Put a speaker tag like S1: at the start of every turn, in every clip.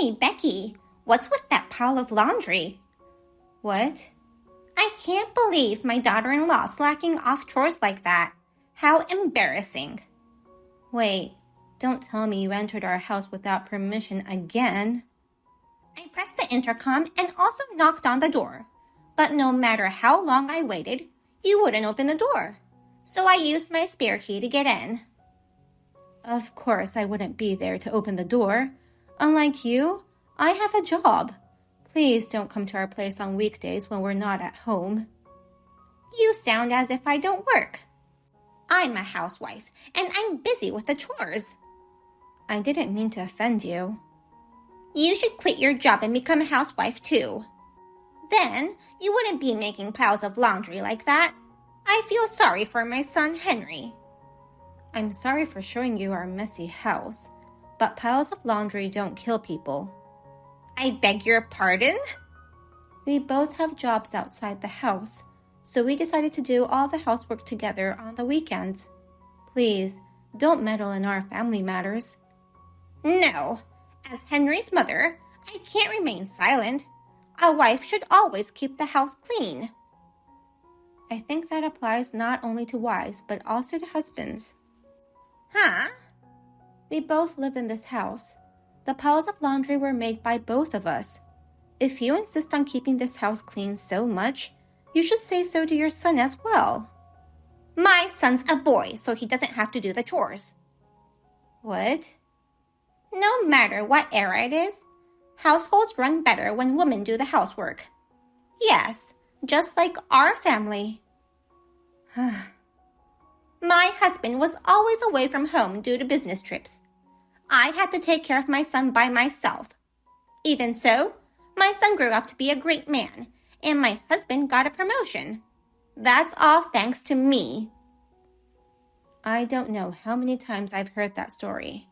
S1: Hey, Becky, what's with that pile of laundry?
S2: What?
S1: I can't believe my daughter-in-law slacking off chores like that. How embarrassing.
S2: Wait, don't tell me you entered our house without permission again.
S1: I pressed the intercom and also knocked on the door. But no matter how long I waited, you wouldn't open the door. So I used my spare key to get in.
S2: Of course I wouldn't be there to open the door. Unlike you, I have a job. Please don't come to our place on weekdays when we're not at home.
S1: You sound as if I don't work. I'm a housewife, and I'm busy with the chores.
S2: I didn't mean to offend you.
S1: You should quit your job and become a housewife too. Then you wouldn't be making piles of laundry like that. I feel sorry for my son Henry.
S2: I'm sorry for showing you our messy house, but piles of laundry don't kill people.
S1: I beg your pardon?
S2: We both have jobs outside the house, so we decided to do all the housework together on the weekends. Please, don't meddle in our family matters.
S1: No, as Henry's mother, I can't remain silent. A wife should always keep the house clean.
S2: I think that applies not only to wives, but also to husbands.
S1: Huh?
S2: We both live in this house. The piles of laundry were made by both of us. If you insist on keeping this house clean so much, you should say so to your son as well.
S1: My son's a boy, so he doesn't have to do the chores.
S2: What?
S1: No matter what era it is, households run better when women do the housework. Yes, just like our family. My husband was always away from home due to business trips. I had to take care of my son by myself. Even so, my son grew up to be a great man, and my husband got a promotion. That's all thanks to me.
S2: I don't know how many times I've heard that story.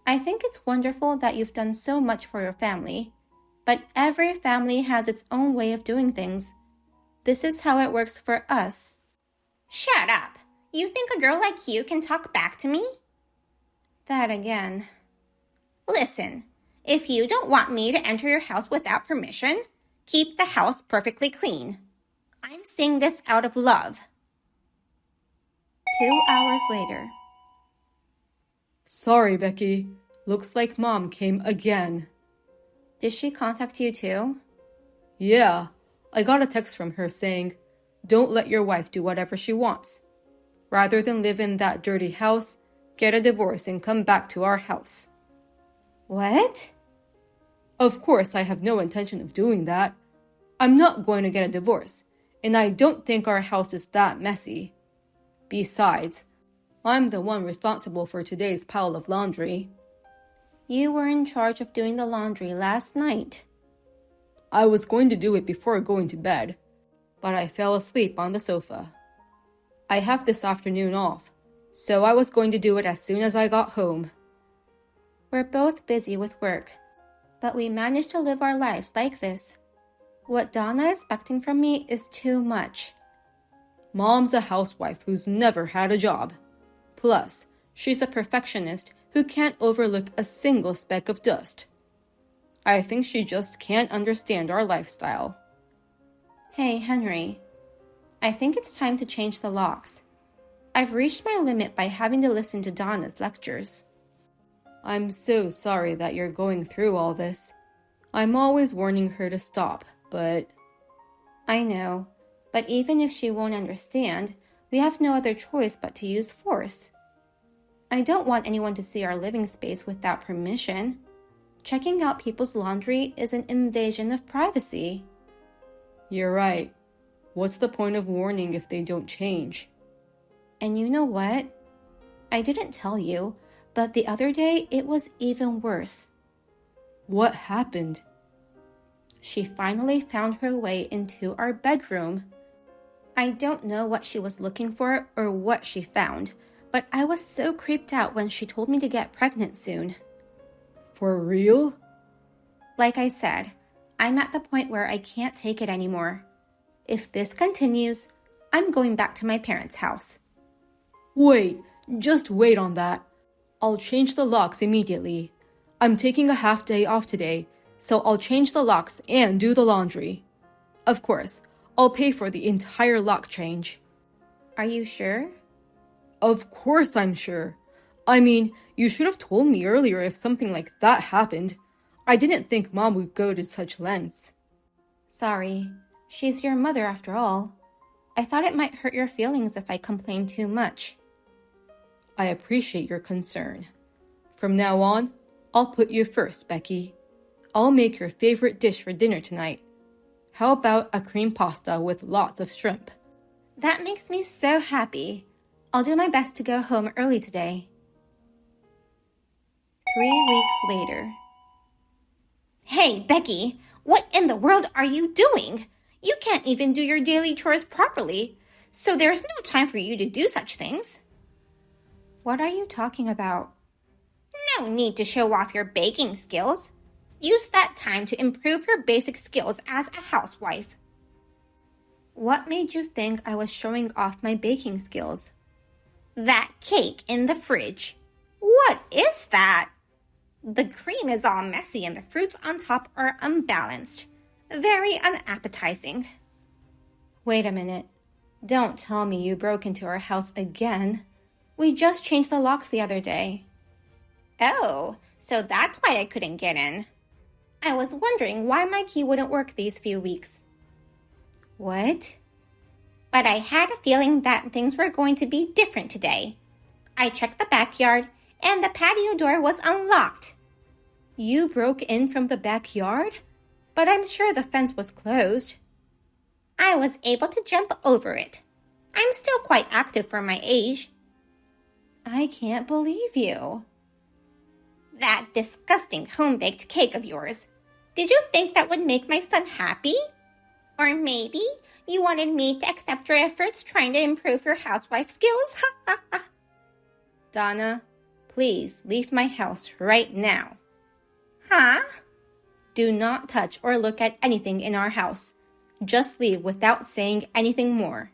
S2: I think it's wonderful that you've done so much for your family, but every family has its own way of doing things. This is how it works for us.
S1: Shut up! You think a girl like you can talk back to me?
S2: That again.
S1: Listen, if you don't want me to enter your house without permission, keep the house perfectly clean. I'm saying this out of love.
S2: 2 hours later.
S3: Sorry, Becky. Looks like Mom came again.
S2: Did she contact you too?
S3: Yeah, I got a text from her saying, "Don't let your wife do whatever she wants. Rather than live in that dirty house, get a divorce and come back to our house."
S2: What?
S3: Of course, I have no intention of doing that. I'm not going to get a divorce, and I don't think our house is that messy. Besides, I'm the one responsible for today's pile of laundry.
S2: You were in charge of doing the laundry last night.
S3: I was going to do it before going to bed, but I fell asleep on the sofa. I have this afternoon off, so I was going to do it as soon as I got home.
S2: We're both busy with work, but we managed to live our lives like this. What Donna is expecting from me is too much.
S3: Mom's a housewife who's never had a job. Plus, she's a perfectionist who can't overlook a single speck of dust. I think she just can't understand our lifestyle.
S2: Hey, Henry. I think it's time to change the locks. I've reached my limit by having to listen to Donna's lectures.
S3: I'm so sorry that you're going through all this. I'm always warning her to stop, but...
S2: I know, but even if she won't understand, we have no other choice but to use force. I don't want anyone to see our living space without permission. Checking out people's laundry is an invasion of privacy.
S3: You're right. What's the point of warning if they don't change?
S2: And you know what? I didn't tell you, but the other day it was even worse.
S3: What happened?
S2: She finally found her way into our bedroom. I don't know what she was looking for or what she found, but I was so creeped out when she told me to get pregnant soon.
S3: For real?
S2: Like I said, I'm at the point where I can't take it anymore. If this continues, I'm going back to my parents' house.
S3: Wait, just wait on that. I'll change the locks immediately. I'm taking a half day off today, so I'll change the locks and do the laundry. Of course, I'll pay for the entire lock change.
S2: Are you sure?
S3: Of course I'm sure. I mean, you should have told me earlier if something like that happened. I didn't think Mom would go to such lengths.
S2: Sorry. She's your mother after all. I thought it might hurt your feelings if I complained too much.
S3: I appreciate your concern. From now on, I'll put you first, Becky. I'll make your favorite dish for dinner tonight. How about a cream pasta with lots of shrimp?
S2: That makes me so happy. I'll do my best to go home early today. 3 weeks later.
S1: Hey, Becky, what in the world are you doing? You can't even do your daily chores properly, so there's no time for you to do such things.
S2: What are you talking about?
S1: No need to show off your baking skills. Use that time to improve your basic skills as a housewife.
S2: What made you think I was showing off my baking skills?
S1: That cake in the fridge. What is that? The cream is all messy and the fruits on top are unbalanced. Very unappetizing.
S2: Wait a minute. Don't tell me you broke into our house again. We just changed the locks the other day.
S1: Oh, so that's why I couldn't get in. I was wondering why my key wouldn't work these few weeks.
S2: What?
S1: But I had a feeling that things were going to be different today. I checked the backyard and the patio door was unlocked.
S2: You broke in from the backyard? But I'm sure the fence was closed.
S1: I was able to jump over it. I'm still quite active for my age.
S2: I can't believe you.
S1: That disgusting home-baked cake of yours. Did you think that would make my son happy? Or maybe you wanted me to accept your efforts trying to improve your housewife skills?
S2: Donna, please leave my house right now.
S1: Huh?
S2: Do not touch or look at anything in our house. Just leave without saying anything more.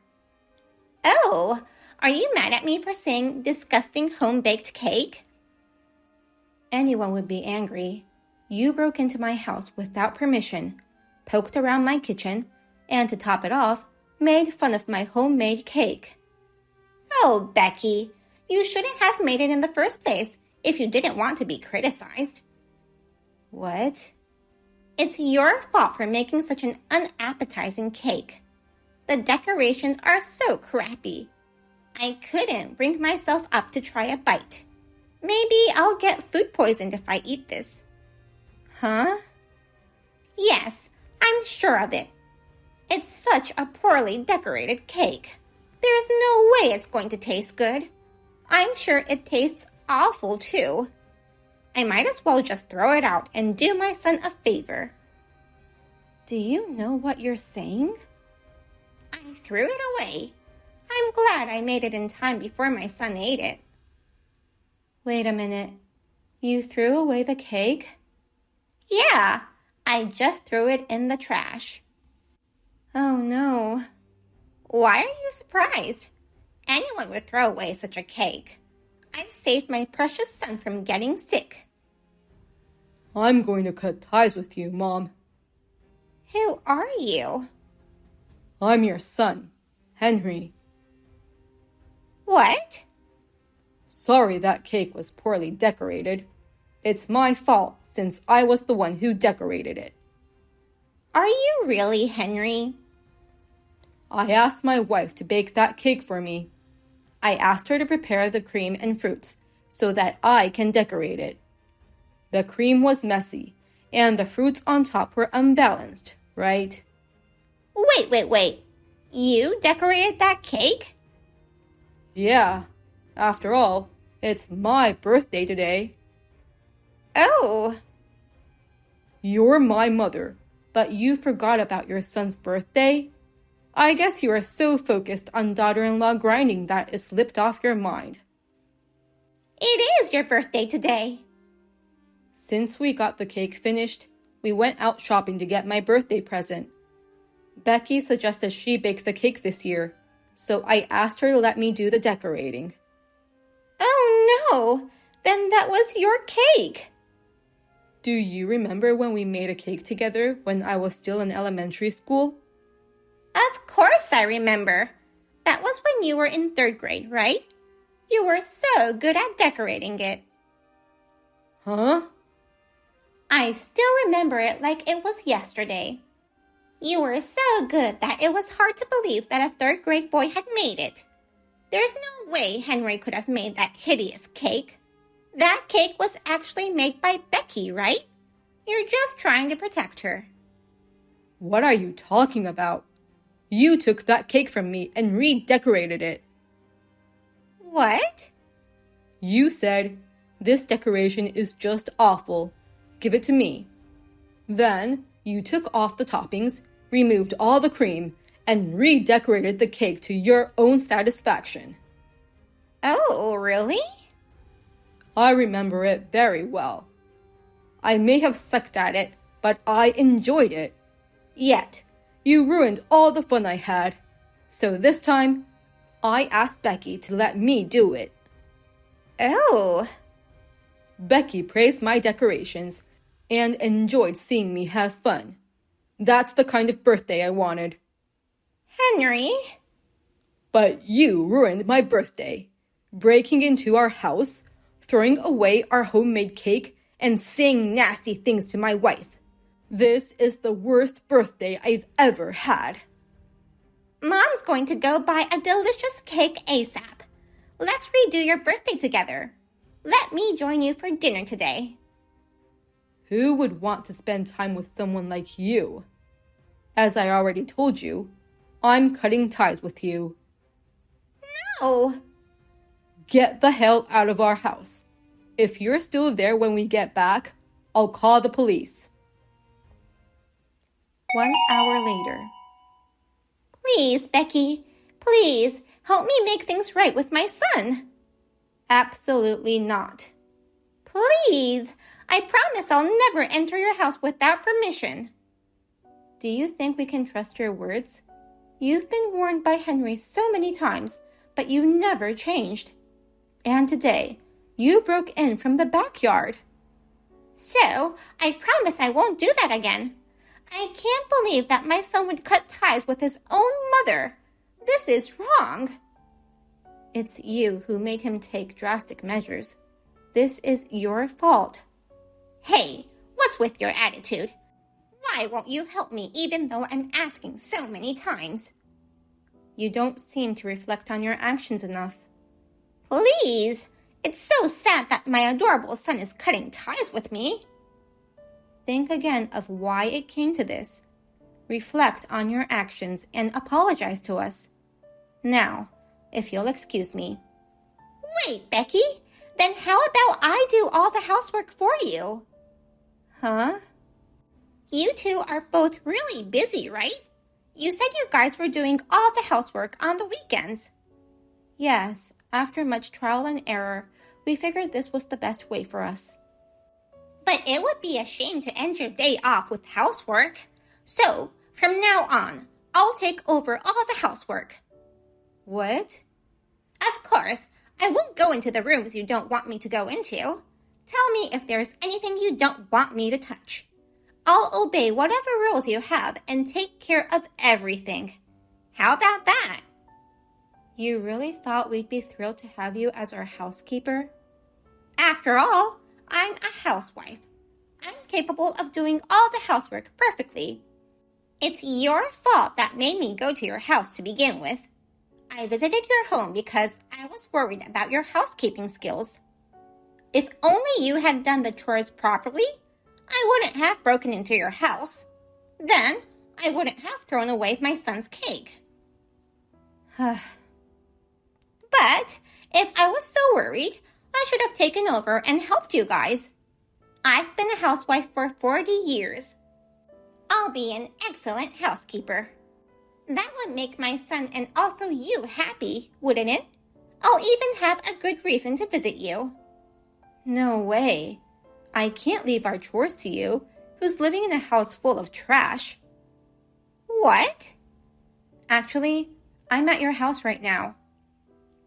S1: Oh, are you mad at me for saying disgusting home-baked cake?
S2: Anyone would be angry. You broke into my house without permission, poked around my kitchen, and to top it off, made fun of my homemade cake.
S1: Oh, Becky, you shouldn't have made it in the first place if you didn't want to be criticized.
S2: What?
S1: It's your fault for making such an unappetizing cake. The decorations are so crappy. I couldn't bring myself up to try a bite. Maybe I'll get food poisoned if I eat this.
S2: Huh?
S1: Yes, I'm sure of it. It's such a poorly decorated cake. There's no way it's going to taste good. I'm sure it tastes awful too. I might as well just throw it out and do my son a favor.
S2: Do you know what you're saying?
S1: I threw it away. I'm glad I made it in time before my son ate it.
S2: Wait a minute. You threw away the cake?
S1: Yeah, I just threw it in the trash.
S2: Oh no.
S1: Why are you surprised? Anyone would throw away such a cake. I've saved my precious son from getting sick.
S3: I'm going to cut ties with you, Mom.
S1: Who are you?
S3: I'm your son, Henry.
S1: What?
S3: Sorry that cake was poorly decorated. It's my fault since I was the one who decorated it.
S1: Are you really Henry?
S3: I asked my wife to bake that cake for me. I asked her to prepare the cream and fruits so that I can decorate it. The cream was messy, and the fruits on top were unbalanced, right?
S1: Wait. You decorated that cake?
S3: Yeah. After all, it's my birthday today.
S1: Oh.
S3: You're my mother, but you forgot about your son's birthday? I guess you are so focused on daughter-in-law grinding that it slipped off your mind.
S1: It is your birthday today.
S3: Since we got the cake finished, we went out shopping to get my birthday present. Becky suggested she bake the cake this year, so I asked her to let me do the decorating.
S1: Oh no, then that was your cake.
S3: Do you remember when we made a cake together when I was still in elementary school?
S1: Of course I remember. That was when you were in 3rd grade, right? You were so good at decorating it.
S3: Huh?
S1: I still remember it like it was yesterday. You were so good that it was hard to believe that a 3rd grade boy had made it. There's no way Henry could have made that hideous cake. That cake was actually made by Becky, right? You're just trying to protect her.
S3: What are you talking about? You took that cake from me and redecorated it.
S1: What?
S3: You said, "This decoration is just awful. Give it to me." Then you took off the toppings, removed all the cream, and redecorated the cake to your own satisfaction.
S1: Oh, really?
S3: I remember it very well. I may have sucked at it, but I enjoyed it. Yet, you ruined all the fun I had. So this time, I asked Becky to let me do it.
S1: Oh.
S3: Becky praised my decorations and enjoyed seeing me have fun. That's the kind of birthday I wanted.
S1: Henry?
S3: But you ruined my birthday, breaking into our house, throwing away our homemade cake, and saying nasty things to my wife. This is the worst birthday I've ever had.
S1: Mom's going to go buy a delicious cake ASAP. Let's redo your birthday together. Let me join you for dinner today.
S3: Who would want to spend time with someone like you? As I already told you, I'm cutting ties with you.
S1: No!
S3: Get the hell out of our house. If you're still there when we get back, I'll call the police.
S2: 1 hour later.
S1: Please, Becky, please help me make things right with my son.
S2: Absolutely not.
S1: Please, I promise I'll never enter your house without permission.
S2: Do you think we can trust your words? You've been warned by Henry so many times, but you never changed. And today, you broke in from the backyard.
S1: So, I promise I won't do that again. I can't believe that my son would cut ties with his own mother. This is wrong.
S2: It's you who made him take drastic measures. This is your fault.
S1: Hey, what's with your attitude? Why won't you help me even though I'm asking so many times?
S2: You don't seem to reflect on your actions enough.
S1: Please, it's so sad that my adorable son is cutting ties with me.
S2: Think again of why it came to this. Reflect on your actions and apologize to us. Now, if you'll excuse me.
S1: Wait, Becky, then how about I do all the housework for you?
S2: Huh?
S1: You two are both really busy, right? You said you guys were doing all the housework on the weekends.
S2: Yes, after much trial and error, we figured this was the best way for us.
S1: But it would be a shame to end your day off with housework. So, from now on, I'll take over all the housework.
S2: What?
S1: Of course, I won't go into the rooms you don't want me to go into. Tell me if there's anything you don't want me to touch. I'll obey whatever rules you have and take care of everything. How about that?
S2: You really thought we'd be thrilled to have you as our housekeeper?
S1: After all, I'm a housewife. I'm capable of doing all the housework perfectly. It's your fault that made me go to your house to begin with. I visited your home because I was worried about your housekeeping skills. If only you had done the chores properly, I wouldn't have broken into your house. Then, I wouldn't have thrown away my son's cake. But, if I was so worried, I should have taken over and helped you guys. I've been a housewife for 40 years. I'll be an excellent housekeeper. That would make my son and also you happy, wouldn't it? I'll even have a good reason to visit you.
S2: No way. I can't leave our chores to you, who's living in a house full of trash.
S1: What?
S2: Actually, I'm at your house right now.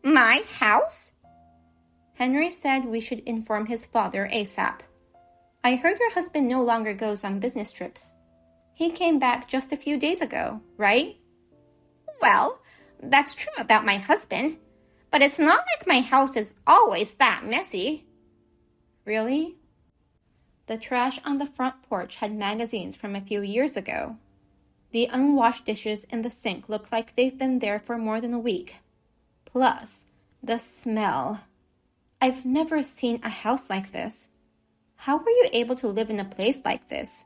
S1: My house?
S2: Henry said we should inform his father ASAP. I heard your husband no longer goes on business trips. He came back just a few days ago, right?
S1: Well, that's true about my husband, but it's not like my house is always that messy.
S2: Really? The trash on the front porch had magazines from a few years ago. The unwashed dishes in the sink look like they've been there for more than a week. Plus, the smell. I've never seen a house like this. How were you able to live in a place like this?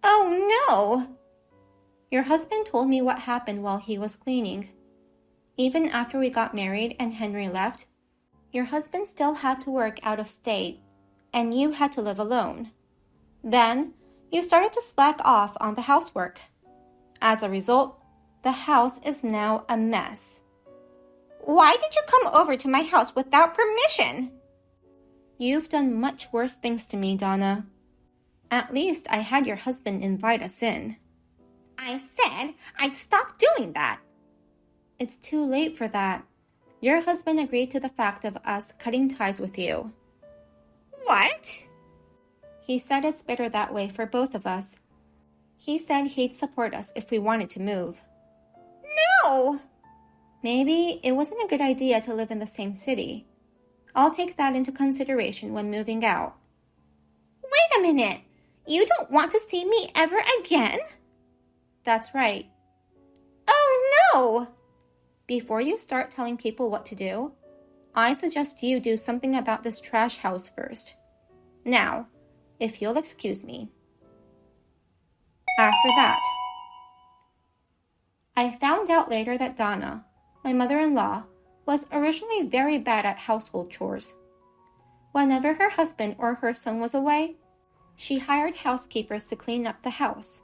S1: Oh no!
S2: Your husband told me what happened while he was cleaning. Even after we got married and Henry left, your husband still had to work out of state, and you had to live alone. Then, you started to slack off on the housework. As a result, the house is now a mess.
S1: Why did you come over to my house without permission?
S2: You've done much worse things to me, Donna. At least I had your husband invite us in.
S1: I said I'd stop doing that.
S2: It's too late for that. Your husband agreed to the fact of us cutting ties with you.
S1: What?
S2: He said it's better that way for both of us. He said he'd support us if we wanted to move.
S1: No!
S2: Maybe it wasn't a good idea to live in the same city. I'll take that into consideration when moving out.
S1: Wait a minute. You don't want to see me ever again?
S2: That's right.
S1: Oh no!
S2: Before you start telling people what to do, I suggest you do something about this trash house first. Now, if you'll excuse me. After that, I found out later that Donna, my mother-in-law, was originally very bad at household chores. Whenever her husband or her son was away, she hired housekeepers to clean up the house.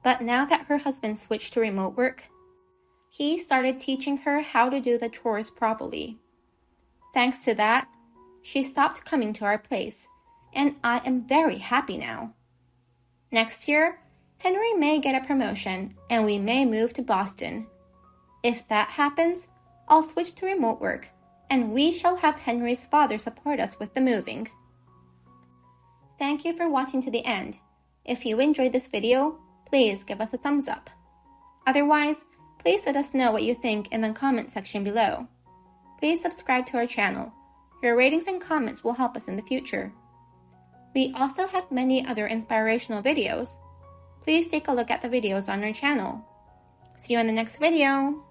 S2: But now that her husband switched to remote work, he started teaching her how to do the chores properly. Thanks to that, she stopped coming to our place, and I am very happy now. Next year, Henry may get a promotion, and we may move to Boston. If that happens, I'll switch to remote work, and we shall have Henry's father support us with the moving. Thank you for watching to the end. If you enjoyed this video, please give us a thumbs up. Otherwise, please let us know what you think in the comment section below. Please subscribe to our channel. Your ratings and comments will help us in the future. We also have many other inspirational videos. Please take a look at the videos on our channel. See you in the next video.